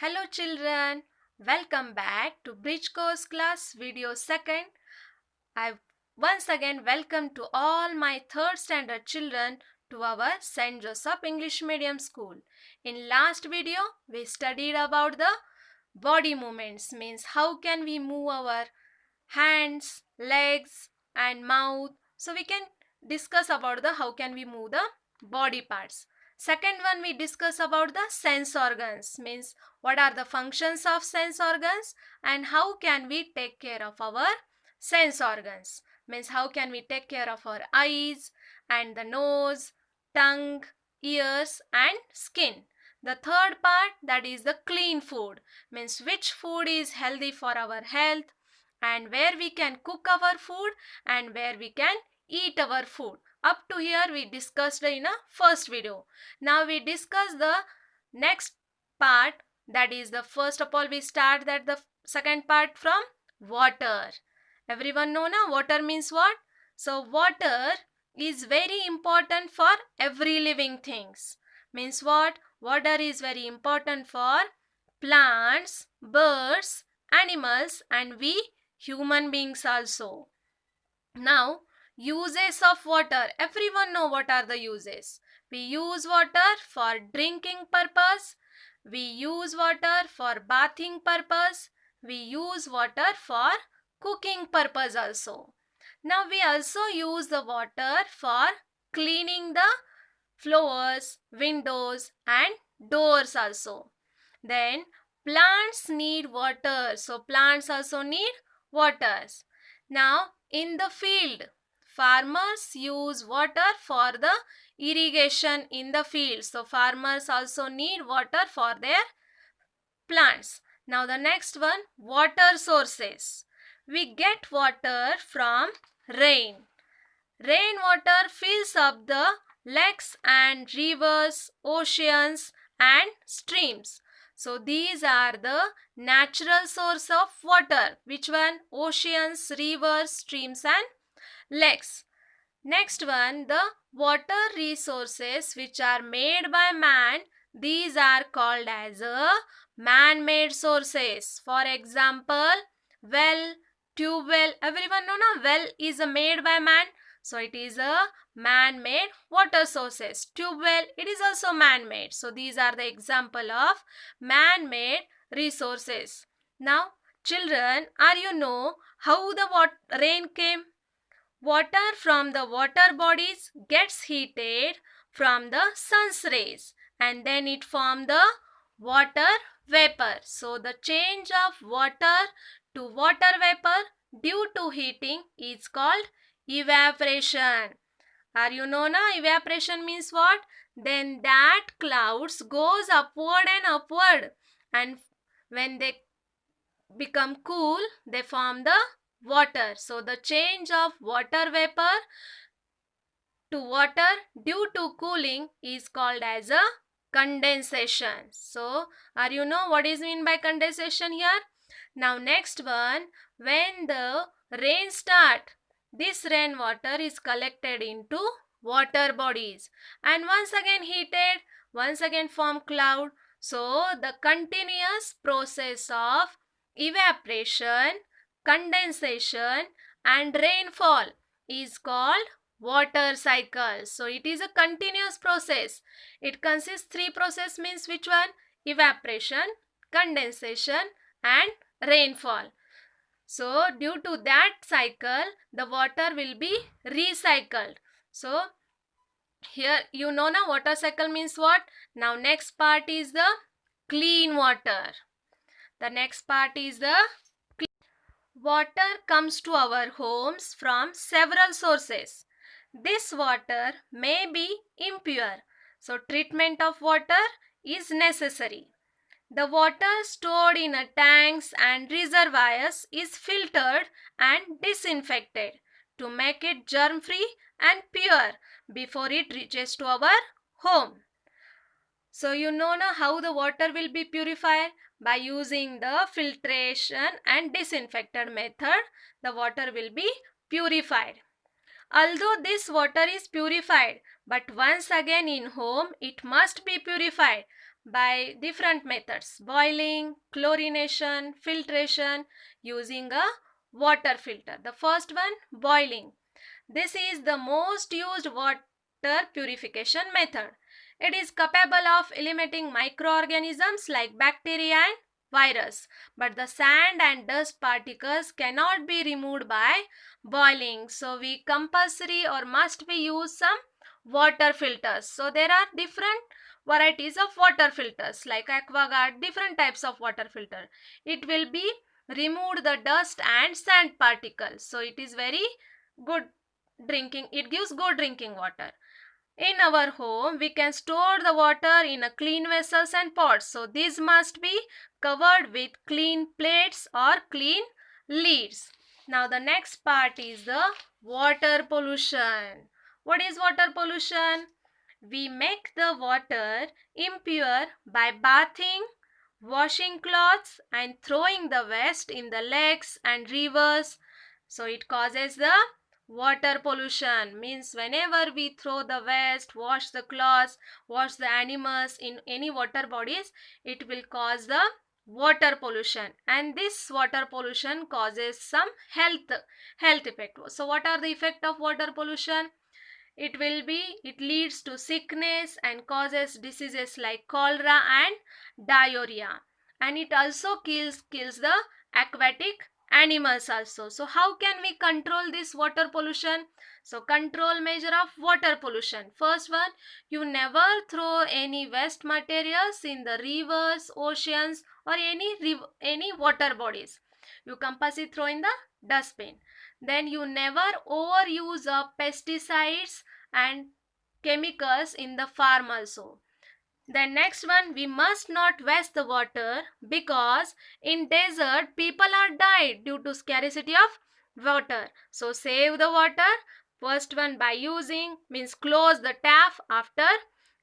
Hello children, welcome back to Bridge Course class video second. I once again welcome to all my third standard children to our St. Joseph English Medium School. In last video, we studied about the body movements, means how can we move our hands, legs and mouth. So we can discuss about the how can we move the body parts. Second one, we discuss about the sense organs, means what are the functions of sense organs and how can we take care of our sense organs, means how can we take care of our eyes and the nose, tongue, ears and skin. The third part, that is the clean food, means which food is healthy for our health and where we can cook our food and where we can eat our food. Up to here we discussed in a first video. Now we discuss the next part, that is the first of all we start that the second part from water. Everyone know now water means what? So water is very important for every living things. Means what? Water is very important for plants, birds, animals and we human beings also. Now uses of water, everyone know what are the uses. We use water for drinking purpose, we use water for bathing purpose, we use water for cooking purpose also. Now we also use the water for cleaning the floors, windows and doors also. Then plants need water, so plants also need waters. Now in the field, farmers use water for the irrigation in the field. So farmers also need water for their plants. Now the next one, water sources. We get water from rain. Rainwater fills up the lakes and rivers, oceans and streams. So these are the natural source of water. Which one? Oceans, rivers, streams and lakes. Next one, the water resources which are made by man. These are called as man-made sources. For example, well, tube well. Everyone know na, well is made by man. So it is a man-made water sources. Tube well, it is also man-made. So these are the example of man-made resources. Now children, are you know how the rain came? Water from the water bodies gets heated from the sun's rays and then it forms the water vapor. So the change of water to water vapor due to heating is called evaporation. Are you know na, evaporation means what? Then that clouds goes upward and upward and when they become cool they form the water. So the change of water vapor to water due to cooling is called as a condensation. So are you know what is mean by condensation here? Now next one, when the rain start, this rainwater is collected into water bodies and once again heated, once again form cloud. So the continuous process of evaporation, condensation and rainfall is called water cycle. So it is a continuous process. It consists three process, means which one? Evaporation, condensation and rainfall. So due to that cycle the water will be recycled. So here you know now water cycle means what? Now next part is the clean water. The next part is the water comes to our homes from several sources. This water may be impure. So treatment of water is necessary. The water stored in tanks and reservoirs is filtered and disinfected to make it germ-free and pure before it reaches to our home. So you know now how the water will be purified? By using the filtration and disinfected method, the water will be purified. Although this water is purified, but once again in home it must be purified by different methods: boiling, chlorination, filtration, using a water filter. The first one, boiling. This is the most used water purification method. It is capable of eliminating microorganisms like bacteria and virus, but the sand and dust particles cannot be removed by boiling. So we compulsory or must be use some water filters. So there are different varieties of water filters like AquaGuard, different types of water filter. It will be removed the dust and sand particles. So it is very good drinking. It gives good drinking water. In our home, we can store the water in a clean vessels and pots. So these must be covered with clean plates or clean lids. Now the next part is the water pollution. What is water pollution? We make the water impure by bathing, washing clothes and throwing the waste in the lakes and rivers. So it causes the water pollution. Means whenever we throw the waste, wash the clothes, wash the animals in any water bodies, it will cause the water pollution, and this water pollution causes some health effect. So what are the effect of water pollution? It leads to sickness and causes diseases like cholera and diarrhea, and it also kills the aquatic animals also. So how can we control this water pollution? So control measure of water pollution. First one, you never throw any waste materials in the rivers, oceans or any water bodies. You compulsory throw in the dustbin. Then you never overuse of pesticides and chemicals in the farm also. The next one, we must not waste the water, because in desert people are died due to scarcity of water. So save the water. First one, by using means close the tap after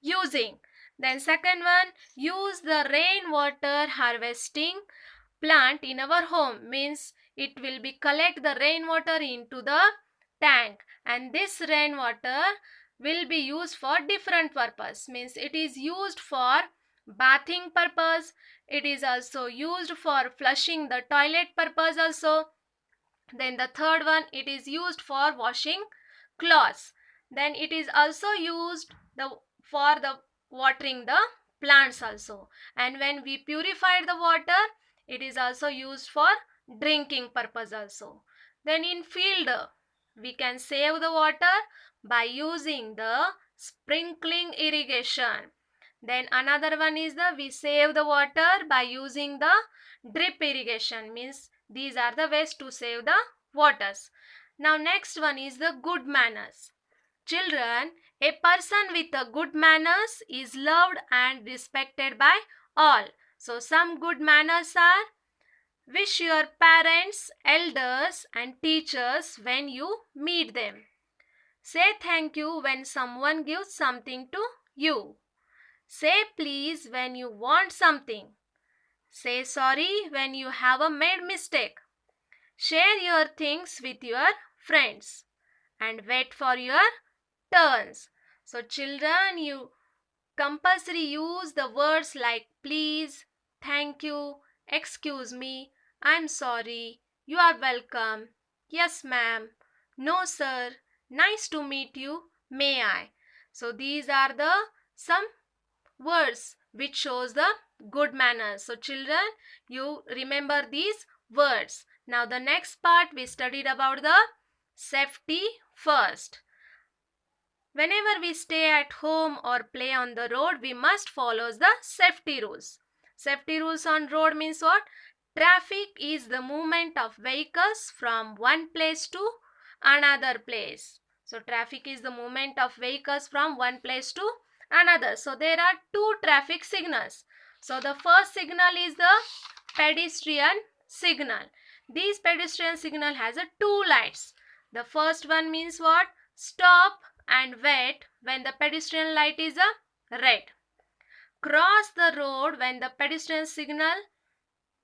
using. Then second one, use the rainwater harvesting plant in our home. Means it will be collect the rainwater into the tank, and this rainwater will be used for different purpose. Means it is used for bathing purpose, it is also used for flushing the toilet purpose also. Then the third one, it is used for washing clothes. Then it is also used for the watering the plants also. And when we purified the water, it is also used for drinking purpose also. Then in field, we can save the water by using the sprinkling irrigation. Then another one is we save the water by using the drip irrigation. Means these are the ways to save the waters. Now next one is the good manners. Children, a person with a good manners is loved and respected by all. So some good manners are: wish your parents, elders and teachers when you meet them. Say thank you when someone gives something to you. Say please when you want something. Say sorry when you have made mistake. Share your things with your friends and wait for your turns. So children, you compulsory use the words like please, thank you, excuse me, I'm sorry, you are welcome, yes ma'am, no sir, nice to meet you, may I. So these are the some words which shows the good manners. So children, you remember these words. Now the next part we studied about the safety first. Whenever we stay at home or play on the road, we must follow the safety rules. Safety rules on road means what? Traffic is the movement of vehicles from one place to another place. So traffic is the movement of vehicles from one place to another. So there are two traffic signals. So the first signal is the pedestrian signal. This pedestrian signal has two lights. The first one means what? Stop and wait when the pedestrian light is a red. Cross the road when the pedestrian signal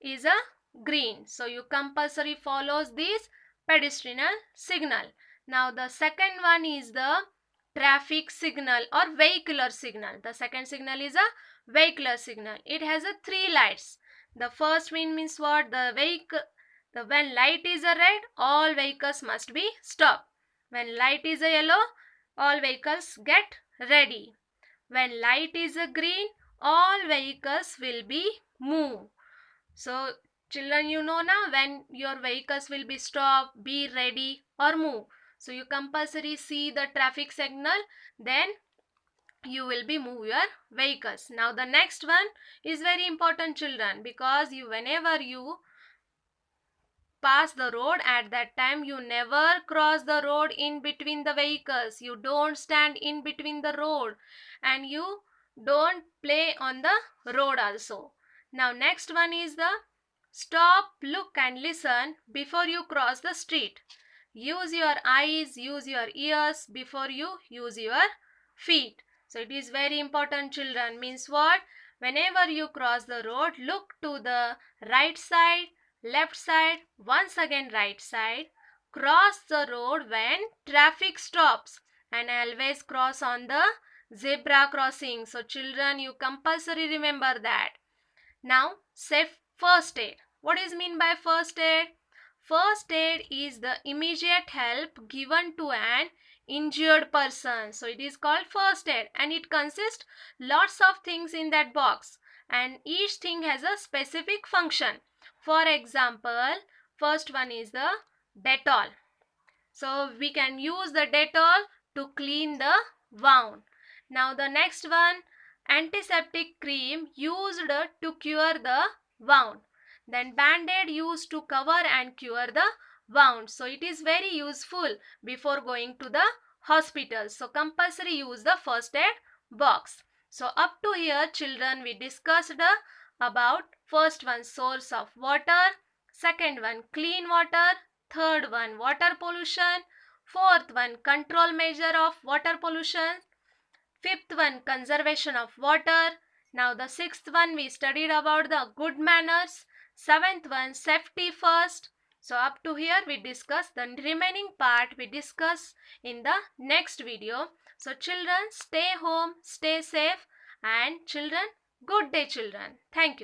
is a green. So you compulsory follows this pedestrian signal. Now the second one is the traffic signal or vehicular signal. The second signal is a vehicular signal. It has a 3 lights. The first one means what? When light is a red, all vehicles must be stopped. When light is a yellow, all vehicles get ready. When light is a green, all vehicles will be move. So children, you know now when your vehicles will be stop, be ready or move. So you compulsory see the traffic signal, then you will be move your vehicles. Now the next one is very important children, because whenever you pass the road, at that time you never cross the road in between the vehicles. You don't stand in between the road, and you don't play on the road also. Now next one is the stop, look and listen before you cross the street. Use your eyes, use your ears before you use your feet. So it is very important children. Means what? Whenever you cross the road, look to the right side, left side, once again right side. Cross the road when traffic stops, and always cross on the zebra crossing. So children, you compulsory remember that. Now safe first aid. What is mean by first aid? First aid is the immediate help given to an injured person. So it is called first aid, and it consists lots of things in that box, and each thing has a specific function. For example, first one is the Dettol. So we can use the Dettol to clean the wound. Now the next one, antiseptic cream used to cure the wound. Then band-aid used to cover and cure the wound. So it is very useful before going to the hospital. So compulsory use the first aid box. So up to here children, we discussed about first one, source of water, second one, clean water, third one, water pollution, fourth one, control measure of water pollution, fifth one, conservation of water. Now the sixth one, we studied about the good manners. Seventh one, safety first. So up to here we discuss. The remaining part we discuss in the next video. So children, stay home, stay safe, and children, good day children. Thank you.